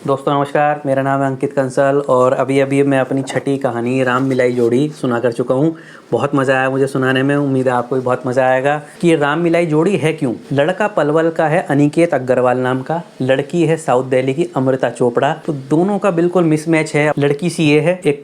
दोस्तों नमस्कार, मेरा नाम है अंकित कंसल और अभी मैं अपनी छठी कहानी राम मिलाई जोड़ी सुना कर चुका हूँ। बहुत मज़ा आया मुझे सुनाने में, उम्मीद है आपको भी बहुत मज़ा आएगा। कि ये राम मिलाई जोड़ी है क्यों। लड़का पलवल का है अनिकेत अग्रवाल नाम का, लड़की है साउथ दिल्ली की अमृता चोपड़ा। तो दोनों का बिल्कुल मिसमैच है। लड़की सीए है, एक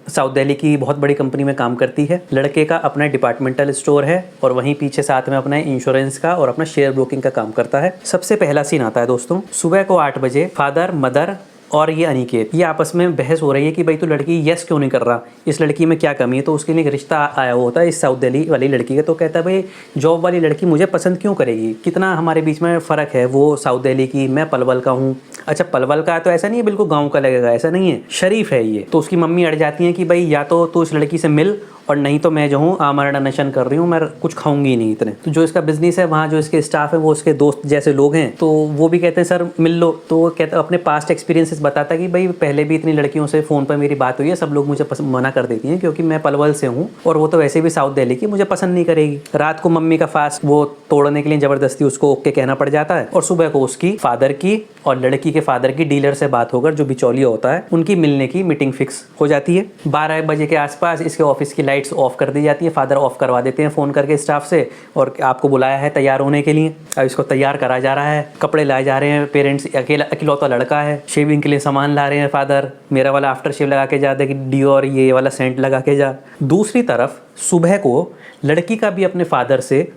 साउथ दिल्ली की बहुत बड़ी कंपनी में काम करती है। लड़के का अपना डिपार्टमेंटल स्टोर है और वहीं पीछे साथ में अपना इंश्योरेंस का और अपना शेयर ब्रोकिंग का काम करता है। सबसे पहला सीन आता है दोस्तों, सुबह को 8 बजे फादर मदर और ये अनिकेत ये आपस में बहस हो रही है कि भाई तू लड़की यस क्यों नहीं कर रहा, इस लड़की में क्या कमी है। तो उसके लिए एक रिश्ता आया हुआ होता है इस साउथ दिल्ली वाली लड़की का। तो कहता है भाई जॉब वाली लड़की मुझे पसंद क्यों करेगी, कितना हमारे बीच में फ़र्क है। वो साउथ दिल्ली की, मैं पलवल का हूँ। अच्छा पलवल का तो ऐसा नहीं है बिल्कुल गाँव का लगेगा, ऐसा नहीं है, शरीफ है ये। तो उसकी मम्मी अड़ जाती है कि भाई या तो तू इस लड़की से मिल और नहीं तो मैं जो हूँ आमरण अनशन कर रही हूँ, मैं कुछ खाऊंगी नहीं इतने। तो जो इसका बिजनेस है वहाँ जो इसके स्टाफ है वो उसके दोस्त जैसे लोग हैं, तो वो भी कहते हैं सर मिल लो। तो वो कहता अपने पास्ट एक्सपीरियंसेस बताता है कि भाई पहले भी इतनी लड़कियों से फ़ोन पर मेरी बात हुई है, सब लोग मुझे मना कर देती हैं क्योंकि मैं पलवल से हूँ और वो तो वैसे भी साउथ दिल्ली की, मुझे पसंद नहीं करेगी। रात को मम्मी का फास्ट वो तोड़ने के लिए ज़बरदस्ती उसको ओके कहना पड़ जाता है और सुबह को उसकी फादर की और लड़की के फादर की डीलर से बात होकर, जो बिचौलिया होता है, उनकी मिलने की मीटिंग फिक्स हो जाती है। 12 बजे के आसपास इसके ऑफिस की लाइट्स ऑफ कर दी जाती है। फादर ऑफ करवा देते हैं फ़ोन करके स्टाफ से और आपको बुलाया है तैयार होने के लिए। अब इसको तैयार करा जा रहा है, कपड़े लाए जा रहे हैं। पेरेंट्स अकेलौता लड़का है, शेविंग के लिए सामान ला रहे हैं फादर। मेरा वाला आफ्टर शेव लगा के जा, दे डियो और ये वाला सेंट लगा के जा। दूसरी तरफ सुबह को लड़की का भी अपने फादर से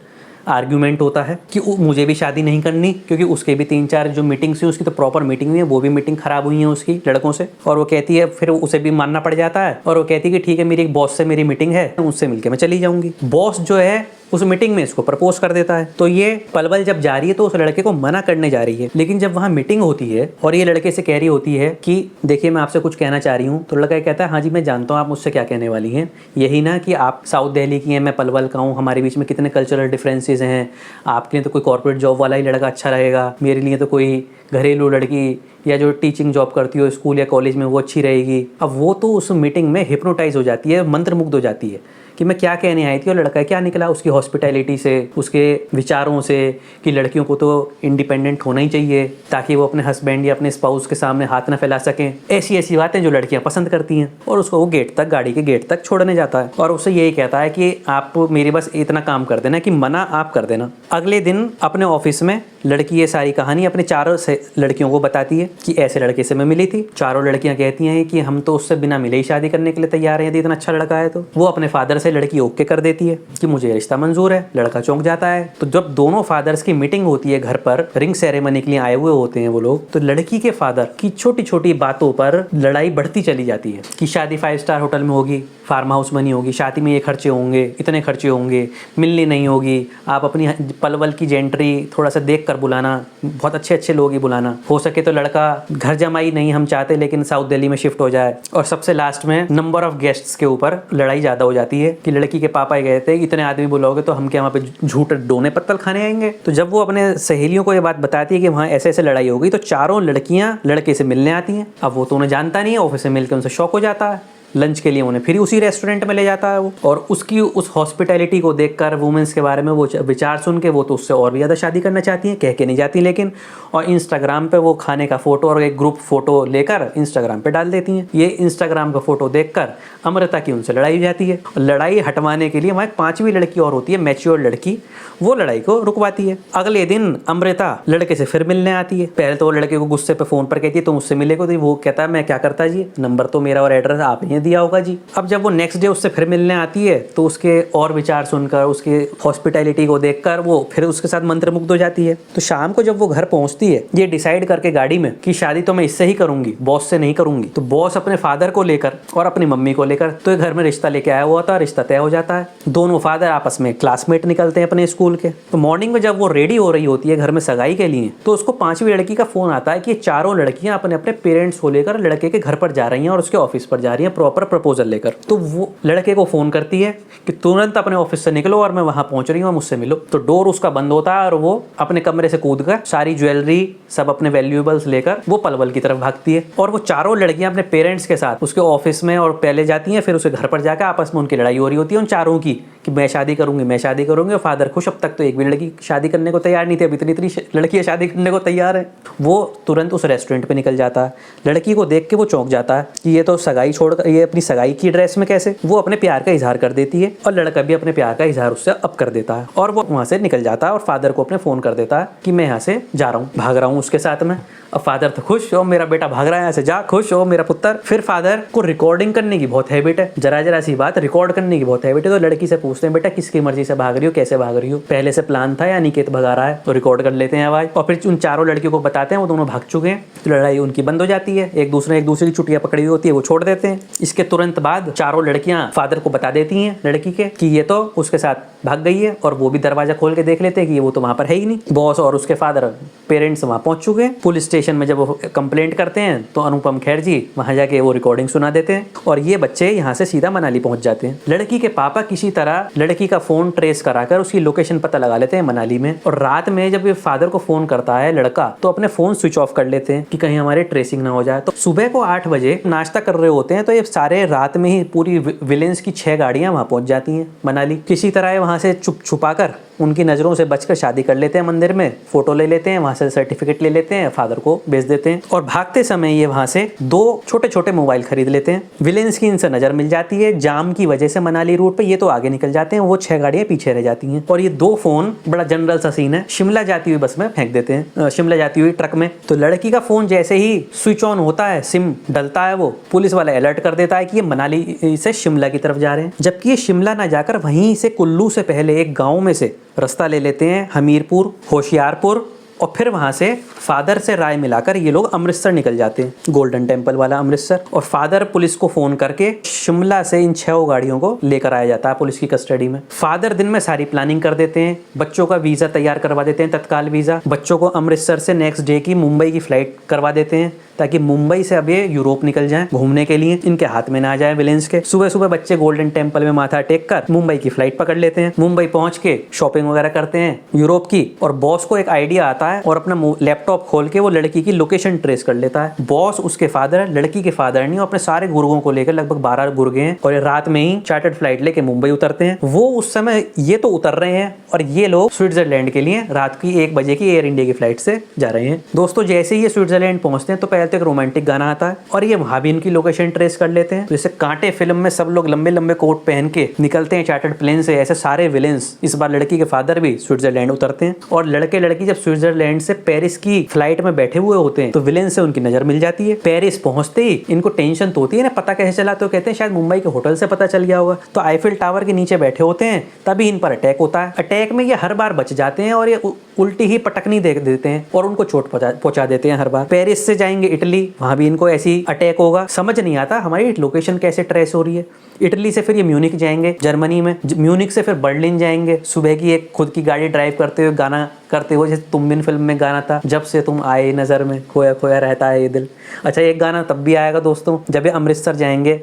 आर्ग्यूमेंट होता है कि मुझे भी शादी नहीं करनी, क्योंकि उसके भी 3-4 जो मीटिंग्स हुई, उसकी तो प्रॉपर मीटिंग हुई है, वो भी मीटिंग खराब हुई है उसकी लड़कों से। और वो कहती है, फिर उसे भी मानना पड़ जाता है और वो कहती है कि ठीक है मेरी एक बॉस से मेरी मीटिंग है, उससे मिलकर मैं चली जाऊंगी। बॉस जो है उस मीटिंग में इसको प्रपोज कर देता है। तो ये पलवल जब जा रही है तो उस लड़के को मना करने जा रही है, लेकिन जब वहाँ मीटिंग होती है और ये लड़के से कह रही होती है कि देखिए मैं आपसे कुछ कहना चाह रही हूँ, तो लड़का कहता है हाँ जी मैं जानता हूँ आप मुझसे क्या कहने वाली हैं। यही ना कि आप साउथ दिल्ली की हैं, मैं पलवल का हूँ, हमारे बीच में कितने कल्चरल डिफरेंसेस हैं। आपके लिए तो कोई कॉर्पोरेट जॉब वाला ही लड़का अच्छा रहेगा, मेरे लिए तो कोई घरेलू लड़की या जो टीचिंग जॉब करती हो स्कूल या कॉलेज में वो अच्छी रहेगी। अब वो तो उस मीटिंग में हिप्नोटाइज हो जाती है, मंत्रमुग्ध हो जाती है कि मैं क्या कहने आई थी। और लड़का क्या निकला, उसकी हॉस्पिटैलिटी से, उसके विचारों से कि लड़कियों को तो इंडिपेंडेंट होना ही चाहिए ताकि वो अपने हस्बैंड या अपने स्पाउस के सामने हाथ ना फैला सकें। ऐसी ऐसी बातें जो लड़कियां पसंद करती हैं। और उसको वो गेट तक, गाड़ी के गेट तक छोड़ने जाता है और उससे यही कहता है कि आप मेरी बस इतना काम कर देना कि मना आप कर देना। अगले दिन अपने ऑफिस में लड़की ये सारी कहानी अपने चारों लड़कियों को बताती है कि ऐसे लड़के से मैं मिली थी। चारों लड़कियां कहती हैं कि हम तो उससे बिना मिले ही शादी करने के लिए तैयार हैं, यदि इतना अच्छा लड़का है तो। वो अपने फादर से लड़की ओके कर देती है कि मुझे रिश्ता मंजूर है। लड़का चौंक जाता है। तो जब दोनों फादर्स की मीटिंग होती है घर पर, रिंग सेरेमनी के लिए आए हुए होते हैं वो लोग, तो लड़की के फादर की छोटी छोटी बातों पर लड़ाई बढ़ती चली जाती है कि शादी 5 स्टार होटल में होगी, फार्म हाउस बनी होगी, शादी में ये खर्चे होंगे, इतने खर्चे होंगे, मिलनी नहीं होगी, आप अपनी पलवल की जेंट्री थोड़ा सा देख कर बुलाना, बहुत अच्छे अच्छे लोग ही बुलाना, हो सके तो लड़का घर जमाई नहीं हम चाहते लेकिन साउथ दिल्ली में शिफ्ट हो जाए। और सबसे लास्ट में नंबर ऑफ गेस्ट्स के ऊपर लड़ाई ज़्यादा हो जाती है कि लड़की के पापा ये कहते हैं इतने आदमी बुलाओगे तो हम क्या वहाँ पे झूठ डोने पत्तल खाने आएंगे। तो जब वो अपने सहेलियों को ये बात बताती है कि वहाँ ऐसे ऐसे लड़ाई हो गई, तो चारों लड़कियाँ लड़के से मिलने आती हैं। अब वो तो उन्हें जानता नहीं है, ऑफिस से मिलकर उनसे शौक हो जाता है। लंच के लिए उन्हें फिर उसी रेस्टोरेंट में ले जाता है वो, और उसकी उस हॉस्पिटैलिटी को देखकर, वुमेन्स के बारे में वो विचार सुन के वो तो उससे और भी ज़्यादा शादी करना चाहती हैं, कह के नहीं जाती लेकिन। और इंस्टाग्राम पे वो खाने का फ़ोटो और एक ग्रुप फ़ोटो लेकर इंस्टाग्राम पे डाल देती हैं। ये इंस्टाग्राम का फ़ोटो देखकर अमृता की उनसे लड़ाई हो जाती है। लड़ाई हटवाने के लिए वहाँ एक 5वीं लड़की और होती है, मैच्योर लड़की, वो लड़ाई को रुकवाती है। अगले दिन अमृता लड़के से फिर मिलने आती है। पहले तो वो लड़के को गुस्से पे फ़ोन पर कहती है तुम मुझसे मिले को, तो वो कहता है मैं क्या करता जी, नंबर तो मेरा और एड्रेस आपने दिया होगा जी। अब जब वो नेक्स्ट डे उससे फिर मिलने आती है तो उसके और विचार सुनकर, उसके हॉस्पिटैलिटी को देखकर वो फिर उसके साथ मंत्रमुग्ध हो जाती है। तो शाम को जब वो घर पहुंचती है, ये डिसाइड करके गाड़ी में कि शादी तो मैं इससे ही करूंगी, बॉस से नहीं करूंगी। तो बॉस अपने फादर को लेकर और अपनी मम्मी को लेकर तो घर में रिश्ता लेके आया हुआ था, रिश्ता तय हो जाता है। दोनों फादर आपस में क्लासमेट निकलते हैं अपने स्कूल के। तो मॉर्निंग में जब वो रेडी हो रही होती है घर में सगाई के लिए, तो उसको 5वीं लड़की का फोन आता है कि चारों लड़कियां अपने अपने पेरेंट्स को लेकर लड़के के घर पर जा रही हैं और उसके ऑफिस पर जा रही हैं प्रॉपर प्रपोजल लेकर। तो वो लड़के को फोन करती है कि तुरंत अपने ऑफिस से निकलो और मैं वहां पहुंच रही हूँ, मुझसे मिलो। तो डोर उसका बंद होता है और वो अपने कमरे से कूदकर सारी ज्वेलरी, सब अपने वैल्यूएबल्स लेकर वो पलवल की तरफ भागती है। और वो चारों लड़कियां अपने पेरेंट्स के साथ उसके ऑफिस में और पहले जाती हैं, फिर उसके घर पर जाकर आपस में उनकी लड़ाई हो रही होती है उन चारों की कि मैं शादी करूंगी, मैं शादी करूंगी। और फादर खुश, अब तक तो एक भी लड़की शादी करने को तैयार नहीं थी, अब इतनी इतनी लड़कियां शादी करने को तैयार है। वो तुरंत उस रेस्टोरेंट पे निकल जाता है। लड़की को देख के वो चौंक जाता है कि ये तो सगाई छोड़कर, ये अपनी सगाई की ड्रेस में कैसे। वो अपने प्यार का इजहार कर देती है और लड़का भी अपने प्यार का इजहार उससे अब कर देता है और वो वहां से निकल जाता है और फादर को अपने फोन कर देता है कि मैं यहाँ से जा रहा हूँ, भाग रहा हूँ उसके साथ में। अब फादर तो खुश हो, मेरा बेटा भाग रहा है यहाँ से, जा खुश हो मेरा पुत्र। फिर फादर को रिकॉर्डिंग करने की बहुत हैबिट है, जरा जरा सी बात रिकॉर्ड करने की बहुत हैबिट है। तो लड़की से पूछते हैं बेटा किसकी मर्जी से भाग रही हो, कैसे भाग रही हो, पहले से प्लान था या निकेत भगा रहा है। तो रिकॉर्ड कर लेते हैं आवाज और फिर उन चारों लड़कियों को बताते हैं, वो दोनों भाग चुके हैं। तो लड़ाई उनकी बंद हो जाती है, एक दूसरे की चुटिया पकड़ी हुई होती है, वो छोड़ देते हैं। इसके तुरंत बाद चारों लड़कियां फादर को बता देती हैं लड़की के कि ये तो उसके साथ भाग गई है। और वो भी दरवाजा खोल के देख लेते हैं कि ये वो तो वहां पर है ही नहीं। बॉस और उसके फादर पेरेंट्स वहां पहुंच चुके हैं। पुलिस स्टेशन में जब वो कंप्लेंट करते हैं तो अनुपम खेर जी वहां जाके वो रिकॉर्डिंग सुना देते हैं और ये बच्चे यहाँ से सीधा मनाली पहुंच जाते हैं। लड़की के पापा किसी तरह लड़की का फोन ट्रेस कराकर उसकी लोकेशन पता लगा लेते हैं मनाली में। और रात में जब ये फादर को फोन करता है लड़का, तो अपने फोन स्विच ऑफ कर लेते हैं कि कहीं हमारे ट्रेसिंग ना हो जाए। तो सुबह को 8 बजे नाश्ता कर रहे होते हैं तो ये सारे रात में ही पूरी विलेंस की 6 गाड़ियां वहां पहुंच जाती हैं मनाली। किसी तरह वहां से छुपाकर उनकी नजरों से बचकर शादी कर लेते हैं मंदिर में, फोटो ले लेते हैं, वहां से सर्टिफिकेट ले लेते हैं, फादर को भेज देते हैं। और भागते समय ये वहां से 2 छोटे छोटे मोबाइल खरीद लेते हैं। विलेंस की इनसे नजर मिल जाती है, जाम की वजह से मनाली रूट पे ये तो आगे निकल जाते हैं, वो 6 गाड़ियां पीछे रह जाती हैं। और ये 2 फोन, बड़ा जनरल सा सीन है, शिमला जाती हुई बस में फेंक देते हैं, शिमला जाती हुई ट्रक में। तो लड़की का फोन जैसे ही स्विच ऑन होता है, सिम डलता है, वो पुलिस वाला अलर्ट कर देता है कि ये मनाली से शिमला की तरफ जा रहे हैं। जबकि ये शिमला ना जाकर वहीं से कुल्लू से पहले एक गाँव में से रास्ता ले लेते हैं, हमीरपुर, होशियारपुर, और फिर वहां से फादर से राय मिलाकर ये लोग अमृतसर निकल जाते हैं, गोल्डन टेम्पल वाला अमृतसर। और फादर पुलिस को फोन करके शिमला से इन 6 गाड़ियों को लेकर आया जाता है पुलिस की कस्टडी में। फादर दिन में सारी प्लानिंग कर देते हैं, बच्चों का वीजा तैयार करवा देते हैं, तत्काल वीजा। बच्चों को अमृतसर से नेक्स्ट डे की मुंबई की फ्लाइट करवा देते हैं ताकि मुंबई से अब ये यूरोप निकल जाएं घूमने के लिए, इनके हाथ में ना आ जाए विलेंस के। सुबह सुबह बच्चे गोल्डन टेम्पल में माथा टेक कर मुंबई की फ्लाइट पकड़ लेते हैं। मुंबई पहुंच के शॉपिंग वगैरह करते हैं यूरोप की। और बॉस को एक आइडिया आता है और अपना लैपटॉप खोल के वो लड़की की लोकेशन ट्रेस कर लेता है। बॉस उसके फादर, लड़की के फादर नहीं, अपने सारे गुर्गों को लेकर, लगभग 12 गुर्गे हैं, और ये रात में ही चार्टर्ड फ्लाइट लेके मुंबई उतरते हैं। वो उस समय ये तो उतर रहे हैं और ये लोग स्विट्जरलैंड के लिए रात की 1 बजे की एयर इंडिया की फ्लाइट से जा रहे हैं। दोस्तों जैसे ही ये स्विट्जरलैंड पहुंचते हैं तो पहले तो एक रोमांटिक गाना आता है और ये वहां भी इनकी लोकेशन ट्रेस कर लेते हैं। जैसे कांटे फिल्म में सब लोग लंबे लंबे कोट पहन के निकलते हैं चार्टर्ड प्लेन से, ऐसे सारे विलेंस इस बार लड़की के फादर भी स्विट्जरलैंड उतरते हैं। और लड़के लड़की जब स्विट्जरलैंड से पेरिस की फ्लाइट में बैठे हुए होते हैं तो विलेन से उनकी नजर मिल जाती है। पेरिस पहुंचते ही इनको टेंशन तो होती है ना, पता कैसे चला, तो कहते हैं शायद मुंबई के होटल से पता चल गया होगा। तो आईफिल टावर के नीचे बैठे होते हैं, तभी इन पर अटैक होता है। अटैक में ये हर बार बच जाते हैं और ये उल्टी ही पटकनी दे देते हैं और उनको चोट पहुंचा देते हैं हर बार। पेरिस से जाएंगे इटली, वहां भी इनको ऐसी अटैक होगा। समझ नहीं आता हमारी लोकेशन कैसे ट्रेस हो रही है। इटली से फिर ये म्यूनिक जाएंगे जर्मनी में, म्यूनिक से फिर बर्लिन जाएंगे। सुबह की एक खुद की गाड़ी ड्राइव करते हुए गाना करते हुए, जैसे तुम बिन फिल्म में गाना था, जब से तुम आए नजर में खोया खोया रहता है ये दिल। अच्छा एक गाना तब भी आएगा दोस्तों जब ये अमृतसर जाएंगे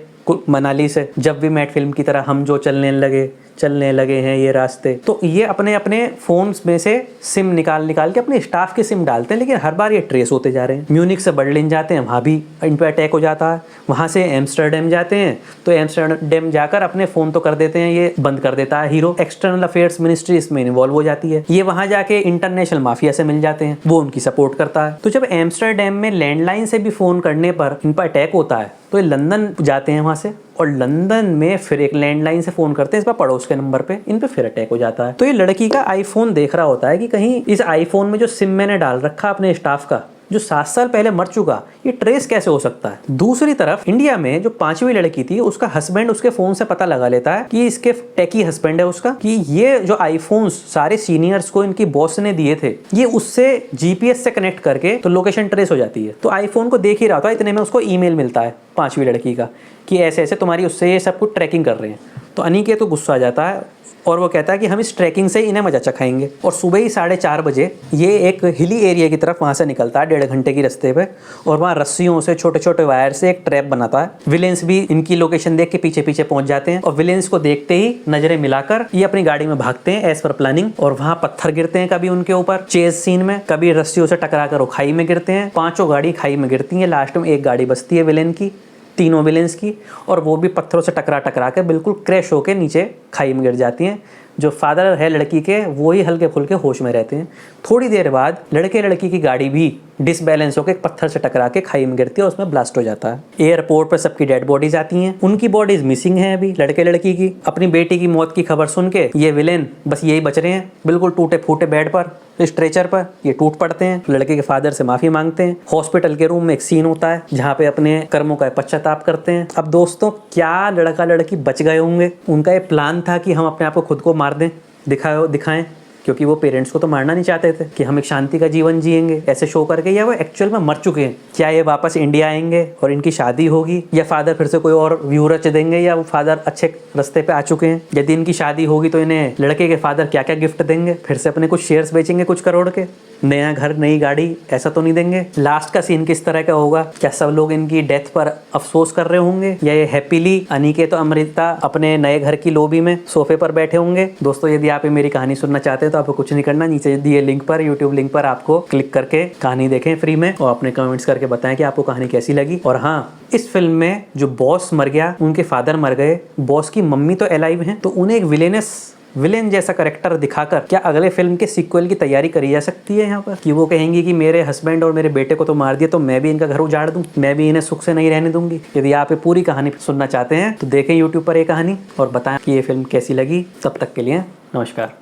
मनाली से, जब भी मैट फिल्म की तरह हम जो चलने लगे हैं ये रास्ते। तो ये अपने अपने फोन्स में से सिम निकाल के अपने स्टाफ के सिम डालते हैं, लेकिन हर बार ये ट्रेस होते जा रहे हैं। म्यूनिक से बर्लिन जाते हैं, वहाँ भी इन पर अटैक हो जाता है। वहाँ से एम्स्टर्डम जाते हैं तो एम्स्टर्डम जाकर अपने फ़ोन तो कर देते हैं, ये बंद कर देता है हीरो। एक्सटर्नल अफेयर्स मिनिस्ट्री इसमें इन्वॉल्व हो जाती है। ये वहाँ जाके इंटरनेशनल माफिया से मिल जाते हैं, वो उनकी सपोर्ट करता है। तो जब एम्स्टर्डम में लैंडलाइन से भी फ़ोन करने पर इन पर अटैक होता है तो ये लंदन जाते हैं वहाँ से, और लंदन में फिर एक लैंडलाइन से फ़ोन करते हैं इस बार पड़ोस के नंबर पे, इन पे फिर अटैक हो जाता है। तो ये लड़की का आईफोन देख रहा होता है कि कहीं इस आईफोन में जो सिम मैंने डाल रखा अपने स्टाफ का, जो 7 साल पहले मर चुका, ये ट्रेस कैसे हो सकता है। दूसरी तरफ इंडिया में जो 5वीं लड़की थी, उसका हस्बैंड उसके फोन से पता लगा लेता है कि इसके टेकी हस्बैंड है उसका, कि ये जो आईफोन्स सारे सीनियर्स को इनकी बॉस ने दिए थे, ये उससे जीपीएस से कनेक्ट करके तो लोकेशन ट्रेस हो जाती है। तो आईफोन को देख ही रहा था, इतने में उसको ईमेल मिलता है 5वीं लड़की का कि ऐसे ऐसे तुम्हारी उससे ये सब कुछ ट्रैकिंग कर रहे हैं। तो अनिकेत तो गुस्सा आ जाता है और वो कहता है कि हम इस ट्रैकिंग से इन्हें मजा चखाएंगे। और सुबह ही 4:30 बजे ये एक हिली एरिया की तरफ वहाँ से निकलता है 1.5 घंटे की रास्ते पे, और वहाँ रस्सियों से छोटे छोटे वायर से एक ट्रैप बनाता है। विलेंस भी इनकी लोकेशन देख के पीछे पीछे पहुंच जाते हैं और विलेंस को देखते ही नजरें मिलाकर ये अपनी गाड़ी में भागते हैं एज पर प्लानिंग। और वहाँ पत्थर गिरते हैं कभी उनके ऊपर चेज सीन में, कभी रस्सियों से टकरा कर वो खाई में गिरते हैं। 5 गाड़ी खाई में गिरती है, लास्ट में एक गाड़ी बचती है विलेन की, 3 विलेंस की, और वो भी पत्थरों से टकरा टकरा के बिल्कुल क्रैश होके नीचे खाई में गिर जाती हैं। जो फादर है लड़की के वो ही हल्के फुल्के होश में रहते हैं। थोड़ी देर बाद लड़के लड़की की गाड़ी भी डिसबैलेंस होकर एक पत्थर से टकरा के खाई में गिरती है, उसमें ब्लास्ट हो जाता है। एयरपोर्ट पर सबकी डेड बॉडीज आती हैं, उनकी बॉडीज मिसिंग हैं अभी लड़के लड़की की। अपनी बेटी की मौत की खबर सुन के ये विलेन बस यही बच रहे हैं, बिल्कुल टूटे फूटे बेड पर, स्ट्रेचर पर ये टूट पड़ते हैं। लड़के के फादर से माफी मांगते हैं। हॉस्पिटल के रूम में एक सीन होता है जहाँ पे अपने कर्मों का पश्चाताप करते हैं। अब दोस्तों क्या लड़का लड़की बच गए होंगे? उनका ये प्लान था कि हम अपने आप को खुद को मार दें, दिखाएं, क्योंकि वो पेरेंट्स को तो मारना नहीं चाहते थे कि हम एक शांति का जीवन जिएंगे ऐसे शो करके, या वो एक्चुअल में मर चुके हैं? क्या ये वापस इंडिया आएंगे और इनकी शादी होगी, या फादर फिर से कोई और व्यू रच देंगे, या वो फादर अच्छे रास्ते पे आ चुके हैं? यदि इनकी शादी होगी तो इन्हें लड़के के फादर क्या क्या गिफ्ट देंगे? फिर से अपने कुछ शेयर्स बेचेंगे कुछ करोड़ के, नया घर नई गाड़ी, ऐसा तो नहीं देंगे? लास्ट का सीन किस तरह का होगा? क्या सब लोग इनकी डेथ पर अफसोस कर रहे होंगे, या ये हैप्पीली अनिकेत तो अमृता अपने नए घर की लॉबी में सोफे पर बैठे होंगे? दोस्तों यदि आप मेरी कहानी सुनना चाहते हैं तो आपको कुछ नहीं करना, नीचे दिए लिंक पर, यूट्यूब लिंक पर आपको क्लिक करके कहानी देखें फ्री में, और अपने कमेंट्स करके बताएं कि आपको कहानी कैसी लगी। और हाँ, इस फिल्म में जो बॉस मर गया, उनके फादर मर गए, बॉस की मम्मी तो अलाइव हैं, तो उन्हें एक विलेन जैसा करेक्टर दिखाकर क्या अगले फिल्म के सीक्वल की तैयारी करी जा सकती है यहाँ पर? कि वो कहेंगी कि मेरे हस्बैंड और मेरे बेटे को तो मार दिया, तो मैं भी इनका घर उजाड़ दूं, मैं भी इन्हें सुख से नहीं रहने दूंगी। यदि आप ये पूरी कहानी सुनना चाहते हैं तो देखें यूट्यूब पर ये कहानी और बताएं कि ये फिल्म कैसी लगी। तब तक के लिए नमस्कार।